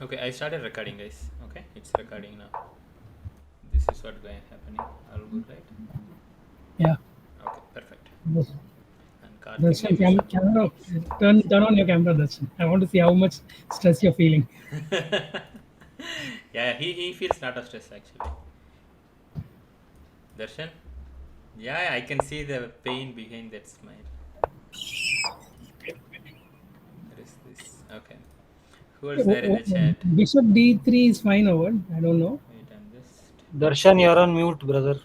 Okay, I started recording, guys. Okay, it's recording now. This is what going happening. All good, right? Yeah. Okay, perfect. This- And Karthik Darshan, maybe should camera, fix it. turn on your camera, Darshan. I want to see how much stress you're feeling. Yeah, he feels lot of stress actually. Darshan? Yeah, I can see the pain behind that smile. What is this? Okay. Who else there in the chat? Bishop D3 is fine over. I don't know. Wait, I'm just. Darshan, you're on mute, brother.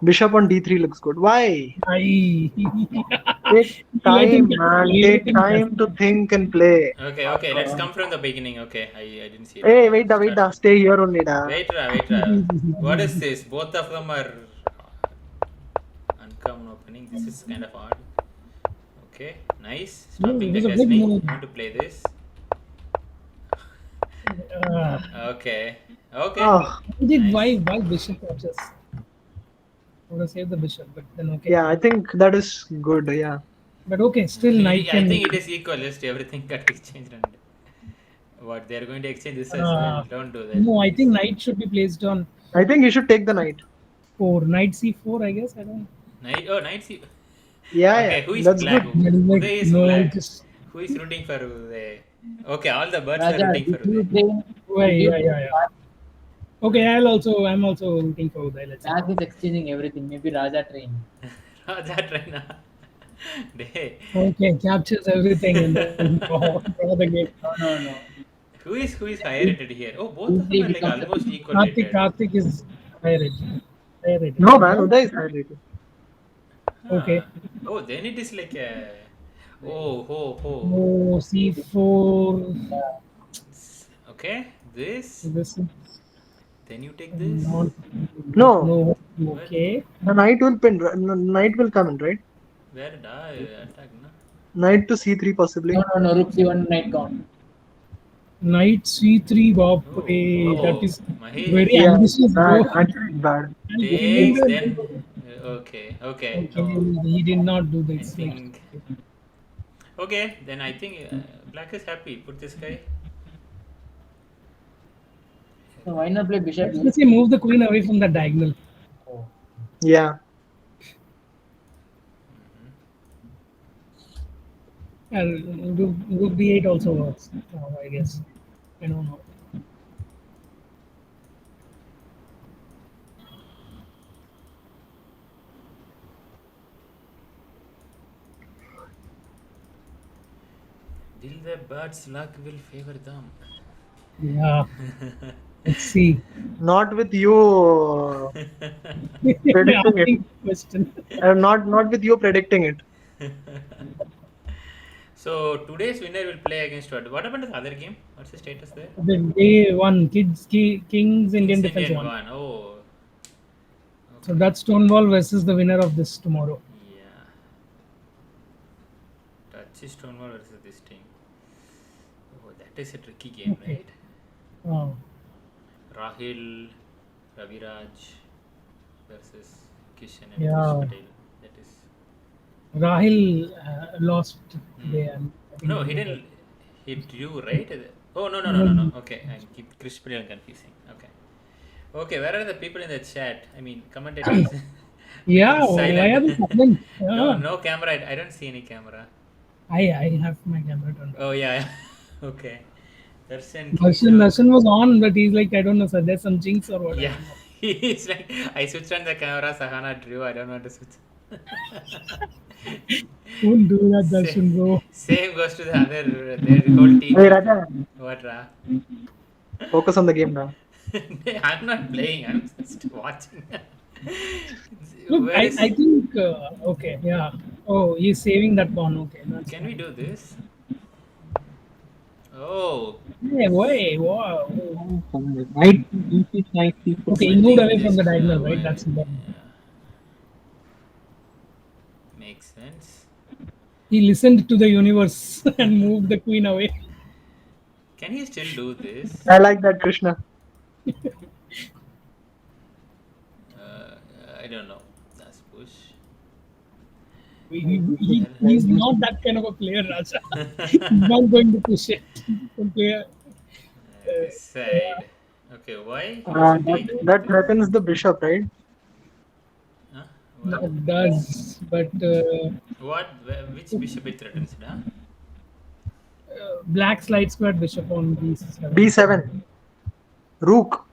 Bishop on d3 looks good. Why? I Take you let him time, guess. man. You let Take him guess. time to think and play. Okay, let's come from the beginning. Okay, I didn't see it. Hey, Okay, wait start. da. Stay here only da. Wait. What is this? Both of them are uncommon opening. This is kind of odd. Okay, nice. No, Stopping it the was a big questioning. move. I want to play this. Uh, Okay. Oh, he did Nice. why Bishop captures? I would have saved the Bishop, but then okay. yeah, I think that is good. Yeah. But okay, still Knight I can. think it is equal. Just everything got exchanged and what they are going to exchange this as well. Uh, Don't do that, no, I please. think Knight should be placed on I think you should take the knight. 4. Knight C4, I guess. I don't. Knight. Oh, knight. C. Yeah. Okay, who is That's black? good. That is like Uday is no, black. just Who is rooting for Uday? Okay, all the birds were Raja, rooting for did you Uday. train? Did you yeah. Okay, I'm also rooting for Uday. Let's see. Black is exchanging everything. Maybe Raja train. Raja Traina. They. Okay, captures everything and then draw the game. No. Who is higher rated here? Oh, both of them Usually are like becomes a almost equal Karthik, rated. Karthik is higher rated. Higher rated. No, man. No? Uday is highlighted. Huh. Okay. Oh, then it is like a. Oh, ho, ho. No, C4. Okay, this. This is Then you take this. not. No, No. What? Okay. the knight will pin. Knight will come in, right? Where did I attack? No? Knight to c3 possibly. no. Rook C1 knight gone. Knight C3, Bob. That Oh, is very Mahesh Yeah, ambitious, bad. bro. Actually, bad. And killing takes. the. Then. Okay. Okay, No, he did not do I this. Like, think. Okay, then I think Black is happy. Put this guy. So why not play bishop let's say move the queen away from the diagonal. Oh. Yeah. And Rook D8 also works, I guess. I don't know. Will the bird's luck will favor them? Yeah, let's see. Not with you predicting it. Asking question. Not with you predicting it. So today's winner will play against what? What happened to the other game? What's the status there? The day one, Kings Indian Kings Defense Indian one. one. Oh, So that's Stonewall versus the winner of this tomorrow. yeah. Touchy Stonewall versus this team. Oh, that is a tricky game, Okay. right? Oh, Rahil, Raviraj versus Kishan and yeah. Krish Patel. That is. Rahil lost today. And I think No, he he- didn't. He drew, right? Oh, no. No. Okay, I keep Krish Patel confusing. Okay. Okay, where are the people in the chat? I mean, commentators. Yeah, Become why silent. are they coming? Yeah. No camera. I don't see any camera. I have my camera turned on. Oh, yeah. Okay. Darshan Darshan was on, but he's like, I don't know, sir. There's some jinx or what. I Yeah. don't know. He's like, I switched on the camera. Sahana drew. I don't want to switch. Don't do that, Darshan, bro. Same goes to the other. Their whole team. Hey Raja, What, Ra? focus on the game now. I'm not playing. I'm just watching. Look, Where is? I think, okay, yeah. Oh, he's saving that pawn. Okay, that's Can we fine. do this? Oh, Hey, wait, wow. Knight d6, knight c4. Okay, I he moved think away from this. the diagonal, right? Why? That's important. Yeah. Makes sense. He listened to the universe and moved the queen away. Can he still do this? I like that, Krishna. Uh, I don't know. That's push. He's not that kind of a player, Raja. He's not going to push it. This side. Okay, why? He Uh, should that, take. that threatens the bishop, right? Huh? No, What? it does, but What? Which bishop it threatens it? Huh? black slide square bishop on b7. B7. Rook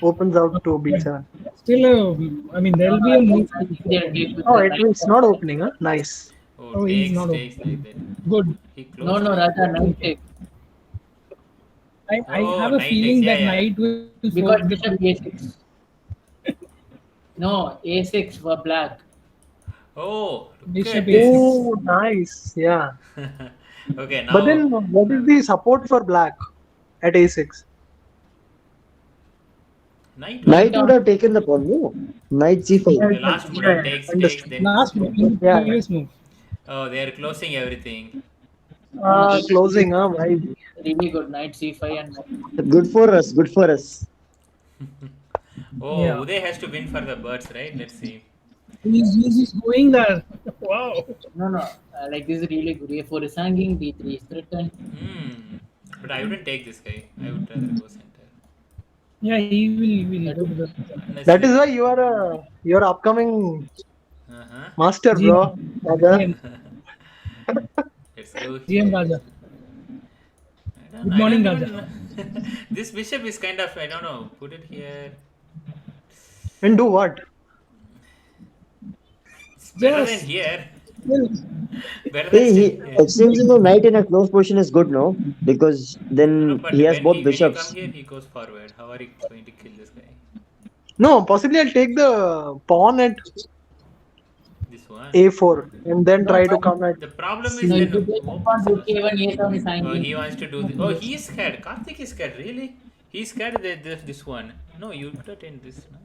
opens out to But B7. still, I mean, No, there'll no, be I a move. think they'll take with Oh, the knight. it's not opening, huh? Nice. Oh, Oh, he's takes, not takes open. like that. Good. He No, closed no, it. Raja, knight take. I Oh, have a knight takes. feeling Yeah, that yeah. knight will Because force the bishop a6. No, a6 for black. Oh, look bishop at a6. this. Oh, nice. Yeah. Okay, But now then what is the support for black at A6? knight Knight one. Knight would on. have taken the pawn, no? Knight Yeah, c5. The last move, yeah, right? Takes, takes, understood. then Last bishop. move, in the Yeah. previous move. Oh, they are closing everything. Closing, huh? Why? Really good. Knight c5 and Good for us, good for us. Oh, Yeah. Uday has to win for the birds, right? Let's see. He's going there. Wow. no, no. Like this is really good. A4 is hanging. d3 is threatened. Hmm. But I wouldn't take this guy. I would rather go center. Yeah, he will That go is to the Unless That is why we. you are a you're upcoming Uh huh. master, GM. bro. Raja. GM, Let's go GM here. Raja. I don't. Good I morning, don't Raja. even. This bishop is kind of. I don't know. Put it here. And do what? It's better than Just here. well, Better than Hey, staying he here. exchanging the knight in a close position is good, no? Because No, no. then But he has both when you come bishops. here, he goes forward. How are you going to kill this guy? No, possibly I'll take the pawn at This one. A4 and then No, try to come at The problem is no. C. If then. you take the Oh, pawn, rook a1, a7 is oh, hanging. he wants to do this. Oh, he is scared. Karthik is scared. Really? He's scared that this one. No, you could attend this. No?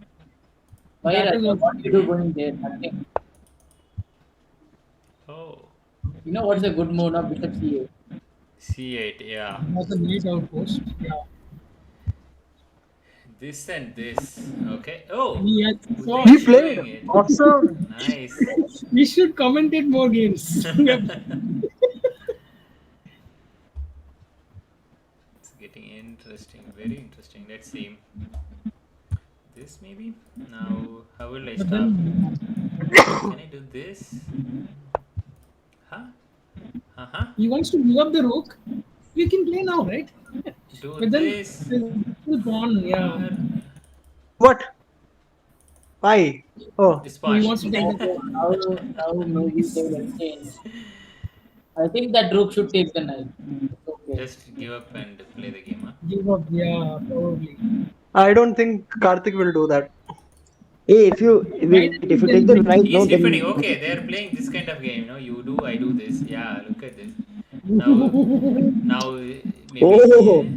Why, that Raja? is also What you do going there? Nothing. Oh, You know what's a good move now? Bishop c8. C8. Yeah. was a great outpost. Yeah. This and this. Okay. Oh, He has Uday He is played. showing it. Awesome. Nice. we should commentate more games. It's getting interesting. Very interesting. Let's see. This maybe. Now, how will I But stop? then Can I do this? Huh? Uh huh. he wants to move up the rook. We can play now, right? Do But then this. still pawn, yeah. Or What? Why? Oh, this So he pawn. wants to take the Now maybe they will exchange. I think that rook should take the knight. It's okay. Just give up and play the game, huh? give up. Yeah, probably. I don't think Karthik will do that. Hey, if you Knight wait, if you take then the brings knight, He is no, defending. then Okay, they are playing this kind of game. No, you do, I do this. Yeah, look at this. Now maybe oh, here.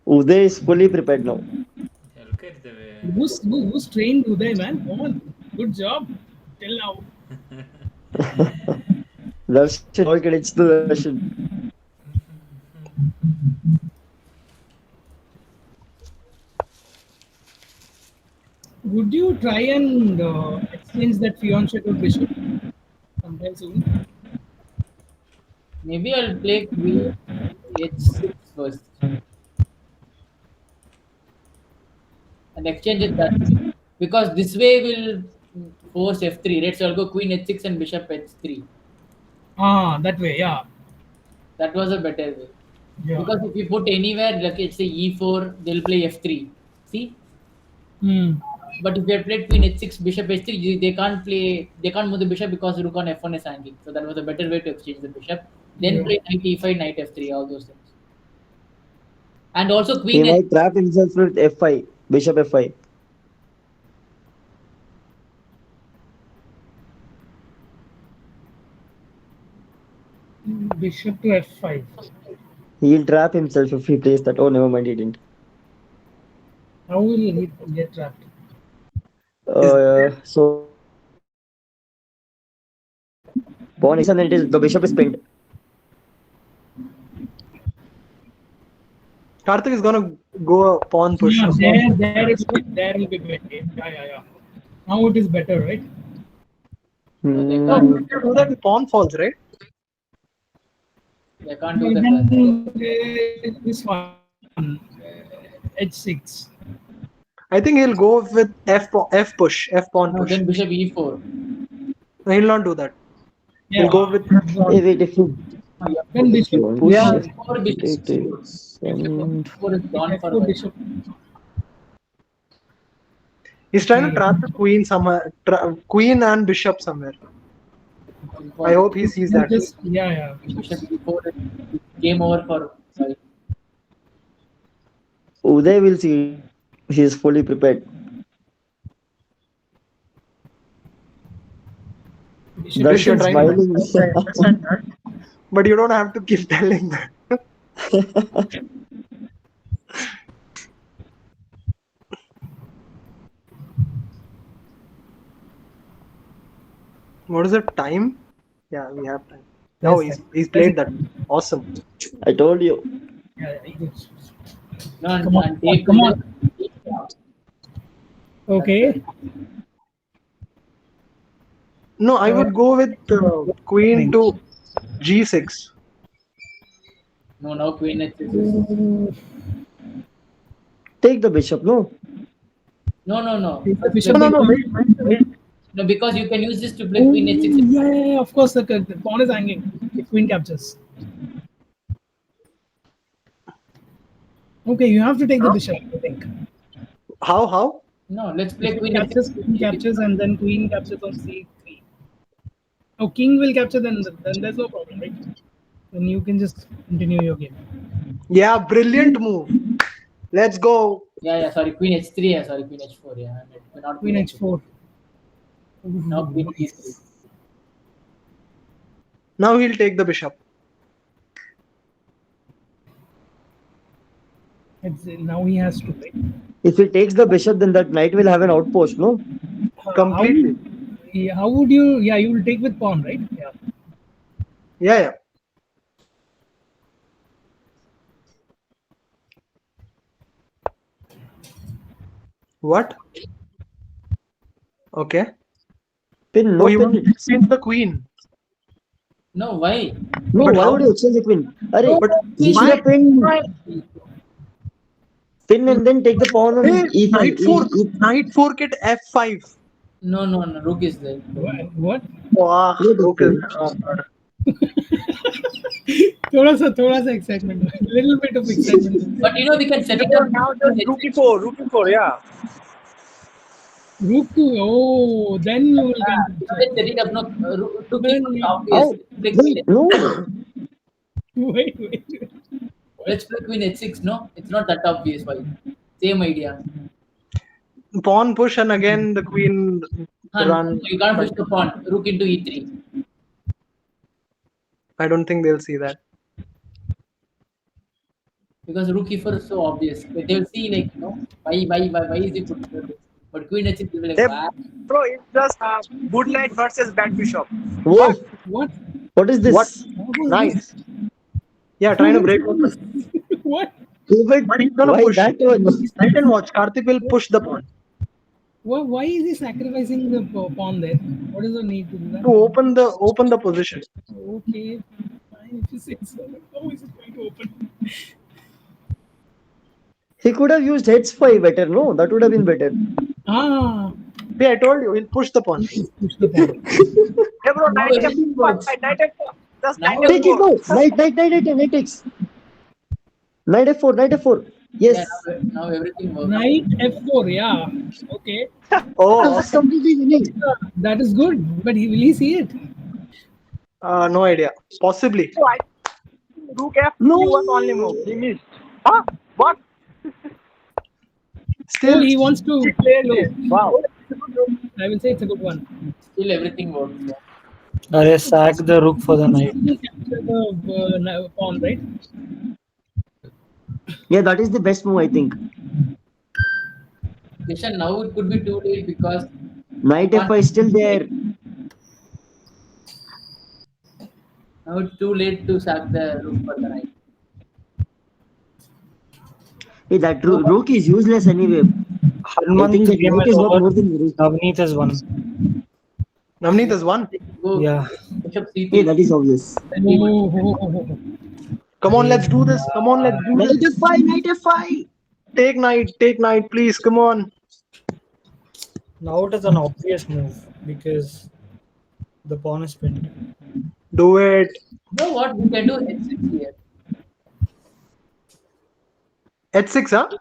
Uday is fully prepared now. Yeah, look at the. who's trained Uday, man? Come on. Good job. Till now. Darshan, all credits to Darshan. Would you try and exchange that fiancé to bishop sometime soon? Maybe I'll play queen h6 first and exchange it that way. Because this way will force f3, right? So I'll go queen h6 and bishop h3. Ah, that way, yeah. That was a better way. Yeah. Because if you put anywhere, like let's say e4, they'll play f3. See? Hmm. But if they had played queen h6, bishop h3, they can't move the bishop because rook on f1 is hanging. So that was a better way to exchange the bishop. Then Yeah. play knight e5, knight f3, all those things. And also He queen might trap himself with f5, bishop f5. Bishop to f5. He'll trap himself if he plays that. Oh, never mind, he didn't. How will he get trapped? So pawn is and then the bishop is pinned. Karthik is gonna go a pawn push. Yeah, there is there will be better. Yeah. Now it is better, right? No, Hmm. you can do that with pawn falls, right? I can't do Okay, that. then this one, h6. I think he'll go with F push, F pawn No, push. then bishop e4. No, he'll not do that. Yeah. He'll go with F pawn. Hey, wait, if you Then bishop. push Yeah. F4 bishop. it is, and F4 is gone for f4 white. bishop. He's trying to Okay. trap the queen somewhere, queen and bishop somewhere. I hope he sees that. Just yeah. Bishop e4 is game over for white. Uday will see. He is fully prepared. Bishop. That's Bishop him trying smiling. But you don't have to keep telling that. What is the time? Yeah, we have time. Oh, Yes, he's played that. Awesome. I told you. Yeah. No, and, Come on, and take come on. Okay. No, I would go with queen to g6. No, now queen h6. Take the bishop, no? No. Take the Let's bishop. play- No, wait. No, because you can use this to play queen h6. Yeah, of course the pawn is hanging. The queen captures. Okay, you have to take the bishop, I think. How? No, let's play Bishop queen captures, h6. queen captures, and then queen captures on c3. Oh, king will capture, then there's no problem, right? Then you can just continue your game. Yeah, brilliant move. Let's go. Yeah, sorry, queen h3. Yeah, sorry, queen h4. Yeah, and it may not Queen be h4. Now queen e3. Now he'll take the bishop. Now he has to play. If he takes the bishop, then that knight will have an outpost, no? Completely. How would you? Yeah, you will take with pawn, right? Yeah. Yeah. What? Okay. Pin, Oh, no he wants pin. to exchange the queen. No, why? No, But why how- would you exchange the queen? Arey, But he should have pin and then take the pawn on Hey, e3. knight 4 get f5. No, rook is there. What? Wow. Okay. थोड़ा सा excitement, little bit of excitement. But we can set it up now. Rook e4, yeah. Rook to then you will Let's set it up. No, rook is Oh, obvious. wait, no. wait. Let's play queen h6. No, it's not that obvious. Why? Same idea. Pawn push and again the queen run. You can't push the pawn. Rook into e3. I don't think they'll see that. Because rook e4 is so obvious. They'll see why is he put this? But queen h6 will be like, Hey, wow. bro, it's just good knight versus bad bishop. Whoa, What? what is this? What? Nice. Yeah, trying to break. What? But But he's gonna why push. that one? Wait and watch. Karthik will push the pawn Why is he sacrificing the pawn there? What is the need to do that? to open the position. Okay. Fine, if you say so. How is it going to open? He could have used h5 better, no? That would have been better. Ah, Yeah, I told you, he'll push the pawn. push the pawn. Hey, bro, knight everything f4. works. Knight f4. Just knight Take it, f4. no. Knight takes. Knight f4. Yes. Yeah, now everything works. Knight f4, yeah. Okay. Oh, That's completely winning. That is good, but will he see it? no idea. Possibly. So I think rook f No. was only move. He missed. Huh? What? Still, He wants to play low. Wow. I will say it's a good one. Still everything works. Yeah. Arey, sack the rook for the knight. He captured the pawn, right? Yeah, that is the best move, I think. Kishan, now it could be too late because Knight f5 is still there. now it's too late to sack the rook for the knight. Hey, that rook is useless anyway. I Hanuman think the game knight is is worth over. more than the rook. Navneet has won. Navneet has won. Go Yeah. bishop Hey, c3. that is obvious. Oh. Come on, let's do this. Come on, let's do Knight this. F5, Knight F5. Take knight, please. Come on. Now it is an obvious move because the pawn is pinned. Do it. You know what? We can do H6 here. H6, huh?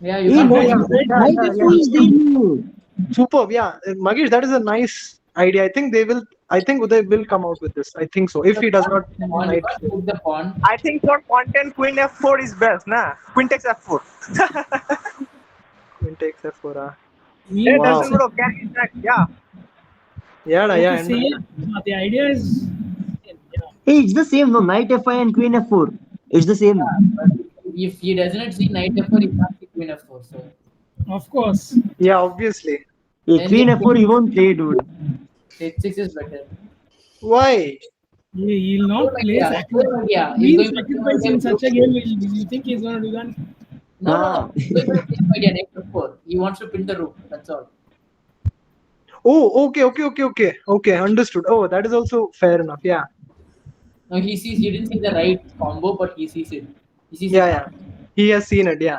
Yeah, you Hey, can no, do yeah, it. Knight F4 is there. Superb. Yeah, Magish, that is a nice idea. I think Uday will come out with this. I think so. If he does not Pawn, you knight, can't put the pawn. I think for content, Queen F4 is best, nah? Queen takes F4. queen takes F4. Hey, Queen Wow. doesn't bro, carry that. Yeah. Yeah, Okay, yeah. same. The idea is, yeah, Hey, it's the same, no? Knight F5 and Queen F4. It's the same. But if he does not see knight F4, he can't see queen F4. So of course. Yeah, obviously. Hey, then Queen F4, he won't play, dude. H6 is better. Why? He'll not play Yeah, sacrifice. yeah, he's Queen going to sacrifice in such a game. You think he's going to do that? No. Ah. He's going to play idea knight F4. He wants to pin the rook. That's all. Oh, okay. Understood. Oh, that is also fair enough. Yeah, No, he didn't see the right combo, but he sees it. He sees yeah. He has seen it. Yeah.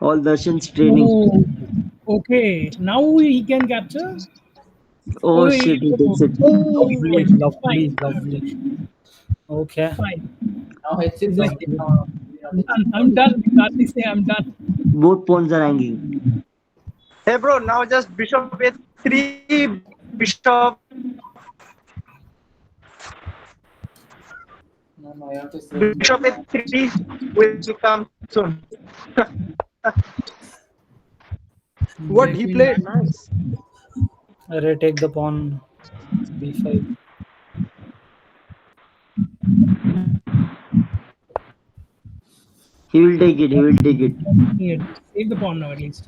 All Darshan's training. Oh, okay. Now he can capture. Oh, shit, he takes it. Lovely, Fine. lovely, lovely. Okay. Fine. Now H6 Just- is I'm done. Karthik say I'm done. Both pawns are hanging. Hey bro, now just bishop A3, bishop. No, I have to say. Bishop A3 will come soon. What he played? Nice. Array, take the pawn. B5. He will take it. He will take it. Here, save the pawn now at least.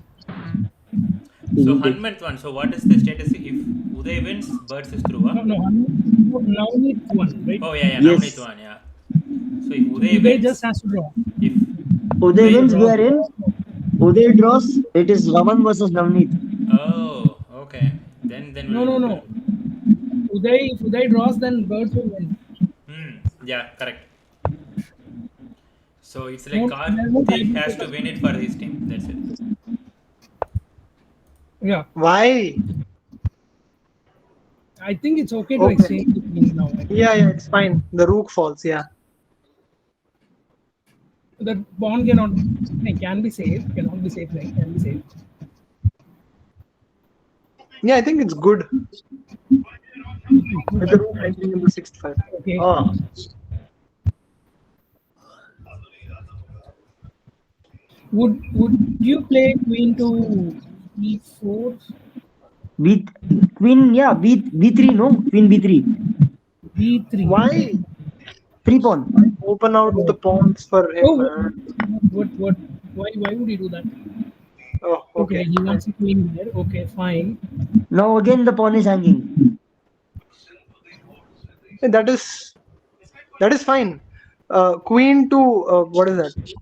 He So will take Hanuman one. So what is the status if Uday wins? Birds is through, huh? Now need one, right? Oh yeah. Now Yes. need one, yeah. So if Uday Uday wins, just has to draw. if Uday wins, we are in. Uday draws. It is Raman versus Navneet. oh okay, then No. If Uday draws, then birds will win. Yeah, correct. So it's like No, there's no Karthik time. has to win it for his team. That's it. Yeah, Why? I think it's okay to Okay. exchange the queen now. Yeah, it's fine. The rook falls. Yeah. The pawn can be saved. Cannot be saved. Like, can be saved. Yeah, I think it's good. With the rook entering in the 6th file. Okay. Oh. Would you play queen to e4? B Queen, yeah, B3, no? Queen B3. b3? Why? 3 pawn. Open out the pawns for him. Oh, man. what? Why would he do that? Oh, Okay, okay. he wants a queen there. Okay, fine. Now again the pawn is hanging. That is fine. Queen to what is that?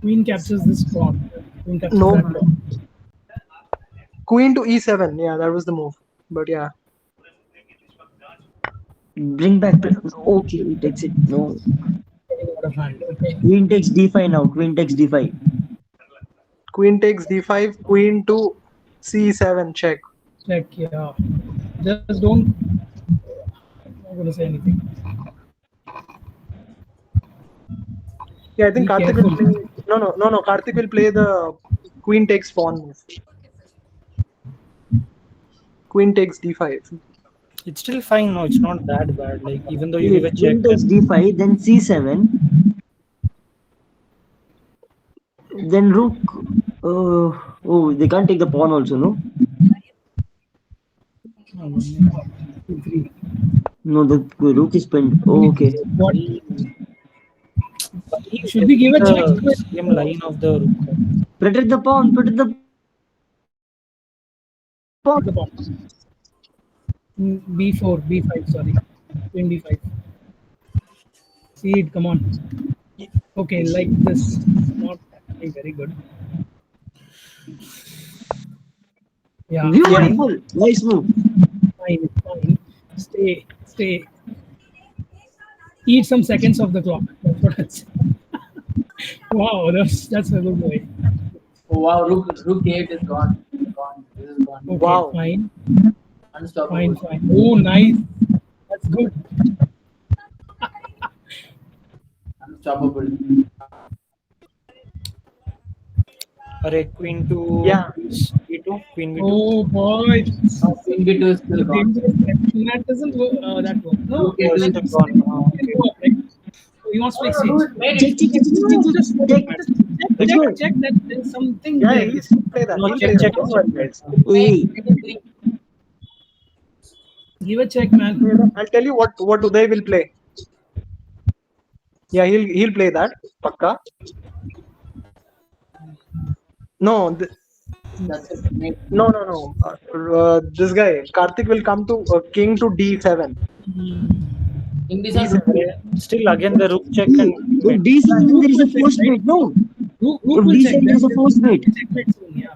Queen captures this pawn. Queen captures No. that pawn. Queen to e7. Yeah, that was the move. But yeah. Bring back. Okay, he takes it. No. Getting out of hand. Okay. Queen takes D5 now. Queen takes D5. Queen takes d5. Queen to c7. Check. Check. Yeah. Just don't. I'm not gonna say anything. Yeah, I think Be Karthik careful. will play. No. Karthik will play the queen takes pawn move. Queen takes d5. It's still fine. No, it's not that bad. Like even though you give a check. Queen takes D5, then C7. Then rook. Oh, they can't take the pawn also, no? Three. No, the rook is pinned. Oh, okay. What? Should we give a check? The same line of the rook. Protect the pawn. Protect the pawn. The pawn. B4, B5. Sorry, queen B5. See it. Come on. Okay, like this. Not actually very good. Yeah, Beautiful. Nice move. fine. Stay. Eat some seconds of the clock. That's what I'd say. Wow, that's a good boy. Oh wow, Rook 8 is gone. Gone. This is gone. Okay, Wow. fine. Unstoppable. Oh, nice. That's good. Unstoppable. Array, queen to Yeah. e2, queen b2. Oh boy. Queen B2 is still gone. Dangerous. That doesn't work. That works. No, Rook A2 Oh, is still gone. Oh, can okay. go up, right? So he wants to No, do exchange. it. Mate, Check, check, check, check, check, Just check, check. check that there's something Yeah, there. he'll play that. No, He'll check, play check, that. Don't check. worry, guys. Hey, Give a check, man. I'll tell you what Uday will play. Yeah, he'll play that. Pakka. No, That's it. Mate. no. This guy Karthik will come to king to d7. In this one, Array, still again the rook check hey, and if D7 there is a force mate, no. Who If will check? D7 there is a force mate. Checkmate soon, yeah.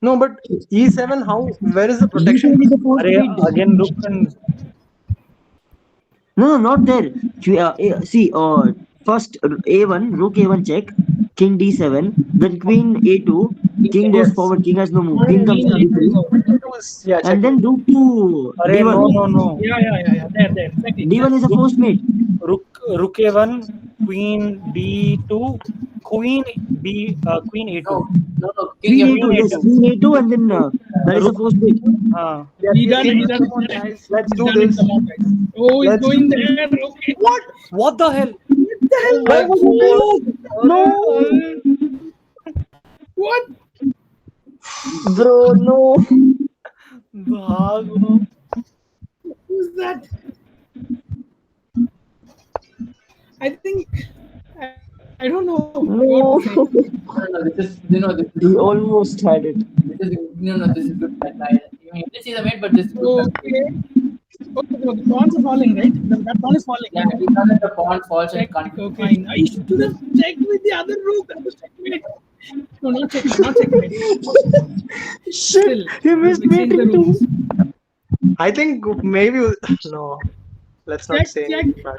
No, but e7. How? Where is the protection? D7 is a force Array, mate. again rook and No, not there. See, first A1, rook A1 check, king D7, then queen A2, king goes Yes. forward, king has no move, king comes to D3, Yeah, check. and then rook to Array, no, D1. no. Yeah. There. Exactly. D1 is a force mate. Rook a1, queen d2, queen a2. No. Queen King A2, F2. yes, queen A2, and then that is a force mate. He done. Come on, guys. Let's He's do done it. this. Come on, guys. Oh, he's Let's going do there. Okay. What the hell? Oh Why would you do that? No, What? bro, no. Bhag. Who's that? I think I don't know No. what to say. No, this is He almost had it. this is good. You didn't see the mate, but this is good. Okay. Okay, so the pawns are falling, right? That pawn is falling. Yeah, he thought that the pawn falls and Check. can't. Okay, fine. I should have checked with the other rook. That was checkmate. No, not checkmate. Shit, Still, he missed exchange the mating too. rooks. I think maybe no. Let's not say Check. anything bad.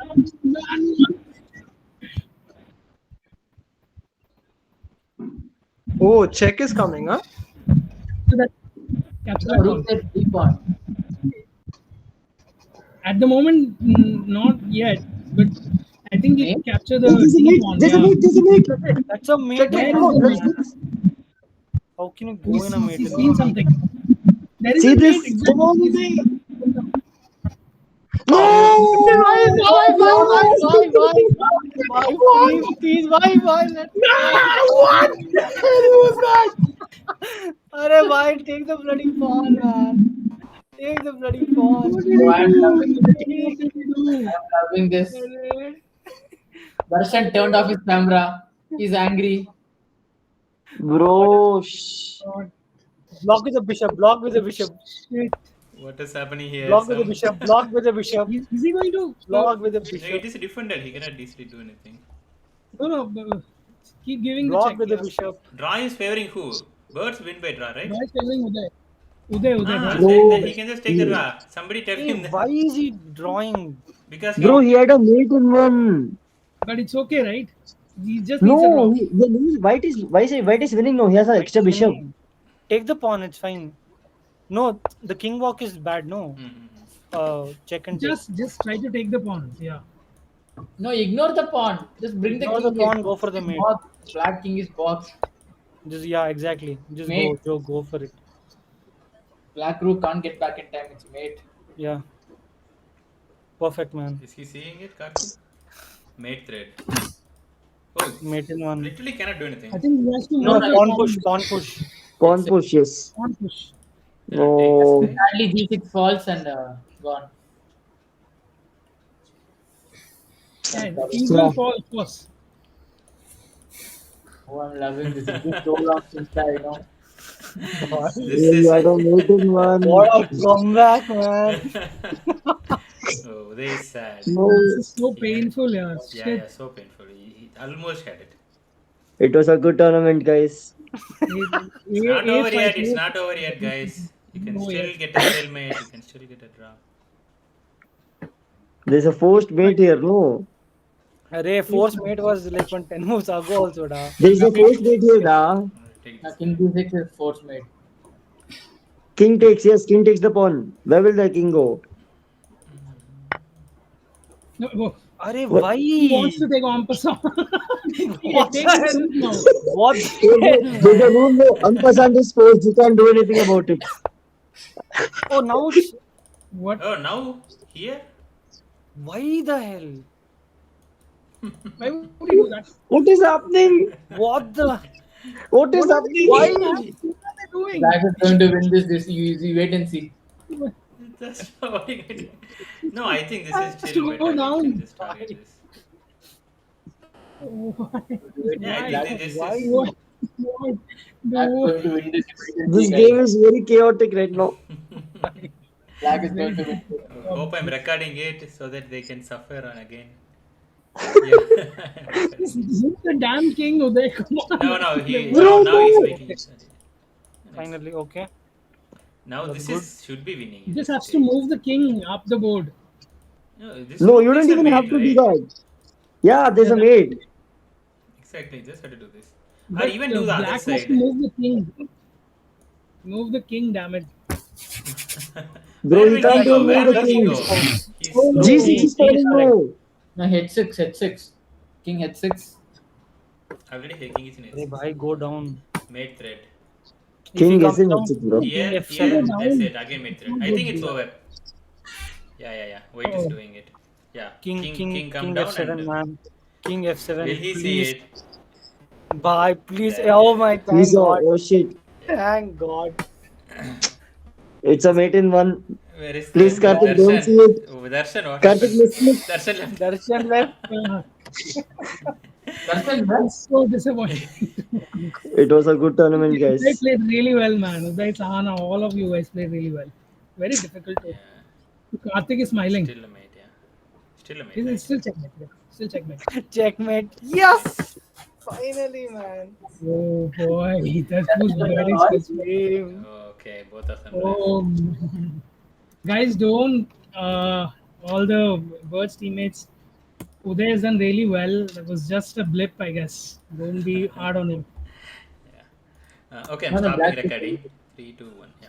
Oh, check is coming, huh? So that capture that Rook pawn. at d-pawn. At the moment, not yet, but I think you Mate? capture the There's a D mate, pawn. there's a Yeah. mate, there's a mate. That's a mate. There Come is on, a let's mate. do this. How can you go in a mate? He's seen something. There is See a this? mate. Come on, Exactly. No! Why? Please, why? What the hell was that? Array, why? Take the bloody pawn, man. Take the bloody pawn. So I'm loving What did he do? this. Darshan turned off his camera. He's angry. Bro, Block with the bishop. Block with the bishop. Shit. What is happening here? Block with the bishop. Block with the bishop. Is he going to? Block with the No, bishop. it is defended. He cannot easily do anything. No. Keep giving the Block check. with the bishop. Draw is favoring who? Birds win by draw, right? Why is favoring Uday? Uday. Ah, Right? then he can just take the draw. Somebody tell Hey, him that. why is he drawing? Because bro, he had a mate in one. But it's okay, right? He just needs a No, draw. white is winning. No, he has an extra bishop. Take the pawn. It's fine. No, the king walk is bad. No. Check and take. Just try to take the pawn. Yeah. No, ignore the pawn. Just bring the Ignore king. the pawn, in. go for the mate. Black king is boxed. Just exactly. Just Mate. go for it. Black rook can't get back in time. It's mate. Yeah. Perfect, man. Is he seeing it, Karthik? Mate thread. Oh, Mate in one. literally cannot do anything. I think he has to No, move pawn the push. Pawn push. Pawn push, yes. pawn push. No. Sadly, g6 falls and gone. Yeah, he will fall, of course. Oh, I'm loving this. It's been so long since I This is. I don't mate in one. What a comeback, man. Oh, they is sad. No, This is so painful, yeah. Yeah, Shit. so painful. He almost had it. it was a good tournament, guys. It's not over yet. It's not over yet, guys. You can Oh, still yes. get a stalemate. You can still get a draw. There's a forced mate here, no? Array, force mate was like on 10 moves ago also, da. There's a forced mate here, da. Take Now this. king d6 is force mate. King takes, yes, king takes the pawn. Where will the king go? No, oh, Array, What? why? he wants to take en passant. What Take the the hell? rook now. What the There's a hell, man? rule, no. Unpercent is forced. You can't do anything about it. Oh, now it's... What? Oh, now here? Why the hell? Why would he do that? What is happening? What the... What is What are happening? Why? What are they doing? Black is going to win this. You wait and see. That's not what you get. No, I think this Has is to still go better. You down. can just target this. Why? Yeah, I Why? think this Why? is. What? What? Black is No. going to win this. Wait and This see, game guys. is very chaotic right now. Black is going to win this. Hope I'm recording it so that they can suffer on again. Yeah. Zoom the damn king, Uday. Come on. Now he's making it. Finally, okay. Now That's this should be winning. He just has to move the king up the board. No, this No, rook you is don't a even mate, have to do right? that. Yeah, there's a mate. Exactly, just have to do this. Or But even do the other black has side. to move the king. Move the king, damn it. Bro, Where he will can't he go? even Where move will the he king. go? He's Oh, no. G6 is telling no. Now h6. King h6. already taking it in Array, its bhai, go down. mate thread. If he King comes isn't down, it, bro. Here, King here, F7. that's it. Again mate thread. I think it's Good. over. Yeah. White is Oh. doing it. Yeah. King Come down F7, and man. King F7, will he see please. it? Bye, please. Yeah. Oh my, He thank saw. God. Oh shit. Thank God. It's a mate in one. Where is Please, the Karthik, don't see Darshan? it. Oh, Darshan, what Karthik, happened? listen it. Darshan left. Darshan left. Darshan, I'm so disappointed. It was a good tournament, Uday guys. played really well, man. Uday, Sahana, all of you guys played really well. Very difficult to. Yeah. Karthik is smiling. Still a mate, yeah. Still a mate, He's right? still checkmate. Yeah. Still checkmate. Checkmate. Yes! Finally, man. Oh boy, that was very Nice. stressful. Okay, both of them left. Oh, man. Guys, don't. All the Birds teammates. Uday has done really well. That was just a blip, I guess. Don't be hard on him. Okay, I'm No, stopping Black is- recording. 3, 2, 1. Yeah.